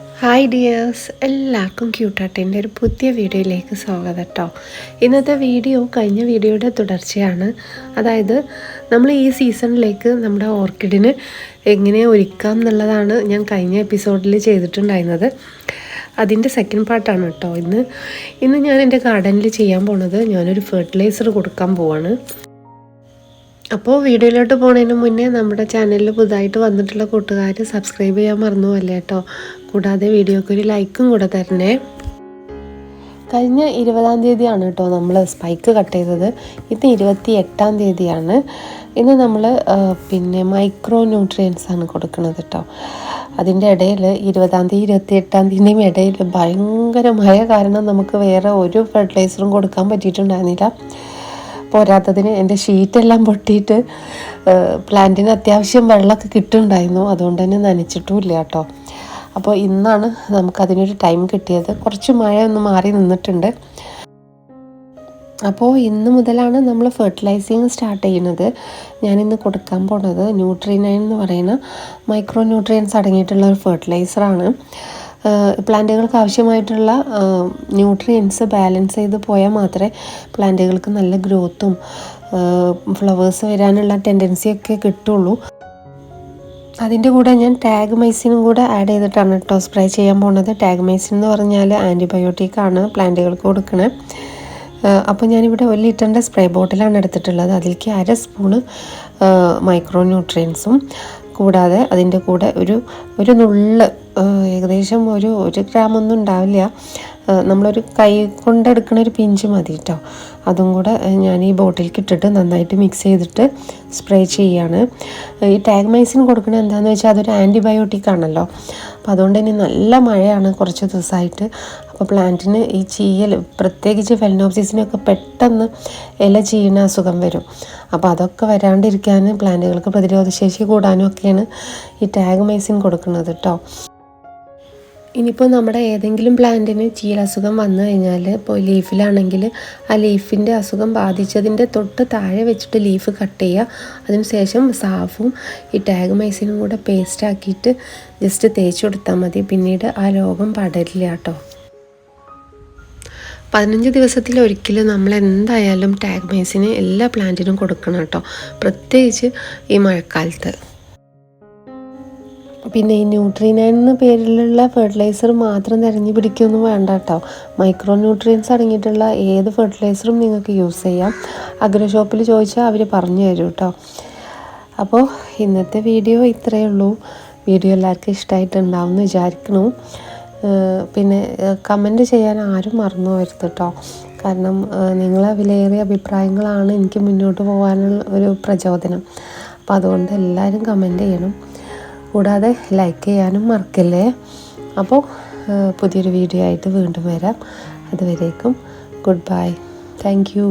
Hi dears, എല്ലാവർക്കും ക്യൂട്ടാട്ടിൻ്റെ ഒരു പുതിയ വീഡിയോയിലേക്ക് സ്വാഗതം കേട്ടോ. ഇന്നത്തെ വീഡിയോ കഴിഞ്ഞ വീഡിയോയുടെ തുടർച്ചയാണ്. അതായത് നമ്മൾ ഈ സീസണിലേക്ക് നമ്മുടെ ഓർക്കിഡിന് എങ്ങനെ ഒരുക്കാം എന്നുള്ളതാണ് ഞാൻ കഴിഞ്ഞ എപ്പിസോഡിൽ ചെയ്തിട്ടുണ്ടായിരുന്നത്. അതിൻ്റെ സെക്കൻഡ് പാർട്ടാണ് കേട്ടോ. ഇന്ന് ഞാൻ എൻ്റെ ഗാർഡനിൽ ചെയ്യാൻ പോണത് ഞാനൊരു ഫെർട്ടിലൈസർ കൊടുക്കാൻ പോവാണ്. അപ്പോൾ വീഡിയോയിലോട്ട് പോകുന്നതിന് മുന്നേ നമ്മുടെ ചാനലിൽ പുതുതായിട്ട് വന്നിട്ടുള്ള കൂട്ടുകാർ സബ്സ്ക്രൈബ് ചെയ്യാൻ മറന്നു അല്ലേ കേട്ടോ. കൂടാതെ വീഡിയോക്ക് ഒരു ലൈക്കും കൂടെ തരണേ. കഴിഞ്ഞ 20-ാം തീയതിയാണ് കേട്ടോ നമ്മൾ സ്പൈക്ക് കട്ട് ചെയ്തത്. ഇത് 28-ാം തീയതിയാണ്. ഇന്ന് നമ്മൾ മൈക്രോ ന്യൂട്രിയൻസ് ആണ് കൊടുക്കുന്നത് കേട്ടോ. അതിൻ്റെ ഇടയിൽ 20-ാം തീയതി 28-ാം തീയതിയും ഇടയിൽ ഭയങ്കരമായ കാരണം നമുക്ക് വേറെ ഒരു ഫെർട്ടിലൈസറും കൊടുക്കാൻ പറ്റിയിട്ടുണ്ടായിരുന്നില്ല. പോരാത്തതിന് എൻ്റെ ഷീറ്റെല്ലാം പൊട്ടിയിട്ട് പ്ലാന്റിന് അത്യാവശ്യം വെള്ളമൊക്കെ കിട്ടുന്നുണ്ടായിരുന്നു. അതുകൊണ്ട് തന്നെ നനച്ചിട്ടുമില്ല കേട്ടോ. അപ്പോൾ ഇന്നാണ് നമുക്കതിനൊരു ടൈം കിട്ടിയത്. കുറച്ച് മഴ ഒന്ന് മാറി നിന്നിട്ടുണ്ട്. അപ്പോൾ ഇന്ന് മുതലാണ് നമ്മൾ ഫെർട്ടിലൈസിങ് സ്റ്റാർട്ട് ചെയ്യുന്നത്. ഞാനിന്ന് കൊടുക്കാൻ പോണത് ന്യൂട്രിനൈൻ എന്ന് പറയുന്ന മൈക്രോ ന്യൂട്രിയൻസ് അടങ്ങിയിട്ടുള്ള ഒരു ഫെർട്ടിലൈസറാണ്. പ്ലാന്റുകൾക്ക് ആവശ്യമായിട്ടുള്ള ന്യൂട്രിയൻസ് ബാലൻസ് ചെയ്ത് പോയാൽ മാത്രമേ പ്ലാന്റുകൾക്ക് നല്ല ഗ്രോത്തും ഫ്ലവേഴ്സ് വരാനുള്ള ടെൻഡൻസിയൊക്കെ കിട്ടുള്ളൂ. അതിൻ്റെ കൂടെ ഞാൻ ടാഗ്മൈസിനും കൂടെ ആഡ് ചെയ്തിട്ടാണ് കേട്ടോ സ്പ്രേ ചെയ്യാൻ പോകുന്നത്. ടാഗ്മൈസിൻ എന്ന് പറഞ്ഞാൽ ആൻറ്റിബയോട്ടിക്കാണ് പ്ലാന്റുകൾക്ക് കൊടുക്കണത്. അപ്പോൾ ഞാനിവിടെ 1 ലിറ്ററിൻ്റെ സ്പ്രേ ബോട്ടിലാണ് എടുത്തിട്ടുള്ളത്. അതിലേക്ക് 1/2 സ്പൂണ് മൈക്രോ ന്യൂട്രിയൻസും കൂടാതെ അതിൻ്റെ കൂടെ ഒരു നുള്ള് ഏകദേശം ഒരു ഗ്രാമൊന്നും ഉണ്ടാവില്ല, നമ്മളൊരു കൈ കൊണ്ടെടുക്കണ ഒരു പിഞ്ച് മതി കേട്ടോ. അതും കൂടെ ഞാൻ ഈ ബോട്ടിലേക്ക് ഇട്ടിട്ട് നന്നായിട്ട് മിക്സ് ചെയ്തിട്ട് സ്പ്രേ ചെയ്യാണ്. ഈ ടാഗ്മൈസിൻ കൊടുക്കണത് എന്താണെന്ന് വെച്ചാൽ അതൊരു ആൻറ്റിബയോട്ടിക് ആണല്ലോ. അപ്പോൾ അതുകൊണ്ട് തന്നെ നല്ല മഴയാണ് കുറച്ച് ദിവസമായിട്ട്. അപ്പോൾ പ്ലാന്റിന് ഈ ചീയൽ, പ്രത്യേകിച്ച് ഫെലനോപ്സിസിനൊക്കെ പെട്ടെന്ന് ഇല ചീയുന്ന അസുഖം വരും. അപ്പോൾ അതൊക്കെ വരാണ്ടിരിക്കാൻ പ്ലാന്റുകൾക്ക് പ്രതിരോധശേഷി കൂടാനും ഒക്കെയാണ് ഈ ടാഗ്മൈസിൻ കൊടുക്കുന്നത് കേട്ടോ. ഇനിയിപ്പോൾ നമ്മുടെ ഏതെങ്കിലും പ്ലാന്റിന് ചീലസുഖം വന്നു കഴിഞ്ഞാൽ, ഇപ്പോൾ ലീഫിലാണെങ്കിൽ ആ ലീഫിൻ്റെ അസുഖം ബാധിച്ചതിൻ്റെ തൊട്ട് താഴെ വെച്ചിട്ട് ലീഫ് കട്ട് ചെയ്യുക. അതിനുശേഷം സാഫും ഈ ടാഗ്മൈസിനും കൂടെ പേസ്റ്റ് ആക്കിയിട്ട് ജസ്റ്റ് തേച്ച് കൊടുത്താൽ മതി. പിന്നീട് ആ രോഗം പടരില്ല കേട്ടോ. 15 ദിവസത്തിലൊരിക്കൽ നമ്മൾ എന്തായാലും ടാഗ്മൈസിന് എല്ലാ പ്ലാന്റിനും കൊടുക്കണം കേട്ടോ, പ്രത്യേകിച്ച് ഈ മഴക്കാലത്ത്. പിന്നെ ഈ ന്യൂട്രിനൈൻ എന്ന പേരിലുള്ള ഫെർട്ടിലൈസർ മാത്രം തിരഞ്ഞു പിടിക്കുകയൊന്നും വേണ്ട കേട്ടോ. മൈക്രോ ന്യൂട്രിയൻസ് അടങ്ങിയിട്ടുള്ള ഏത് ഫെർട്ടിലൈസറും നിങ്ങൾക്ക് യൂസ് ചെയ്യാം. അഗ്രോ ഷോപ്പിൽ ചോദിച്ചാൽ അവർ പറഞ്ഞു തരും കേട്ടോ. അപ്പോൾ ഇന്നത്തെ വീഡിയോ ഇത്രയേ ഉള്ളൂ. വീഡിയോ എല്ലാവർക്കും ഇഷ്ടമായിട്ടുണ്ടാവും എന്ന് വിചാരിക്കുന്നു. പിന്നെ കമൻറ്റ് ചെയ്യാൻ ആരും മറന്നു പോകരുത് കേട്ടോ. കാരണം നിങ്ങളെ വിലയേറിയ അഭിപ്രായങ്ങളാണ് എനിക്ക് മുന്നോട്ട് പോകാനുള്ള ഒരു പ്രചോദനം. അപ്പോൾ അതുകൊണ്ട് എല്ലാവരും കമൻറ്റ് ചെയ്യണം. കൂടാതെ ലൈക്ക് ചെയ്യാനും മറക്കല്ലേ. അപ്പോൾ പുതിയൊരു വീഡിയോ ആയിട്ട് വീണ്ടും വരാം. അതുവരേക്കും ഗുഡ് ബൈ. Thank you.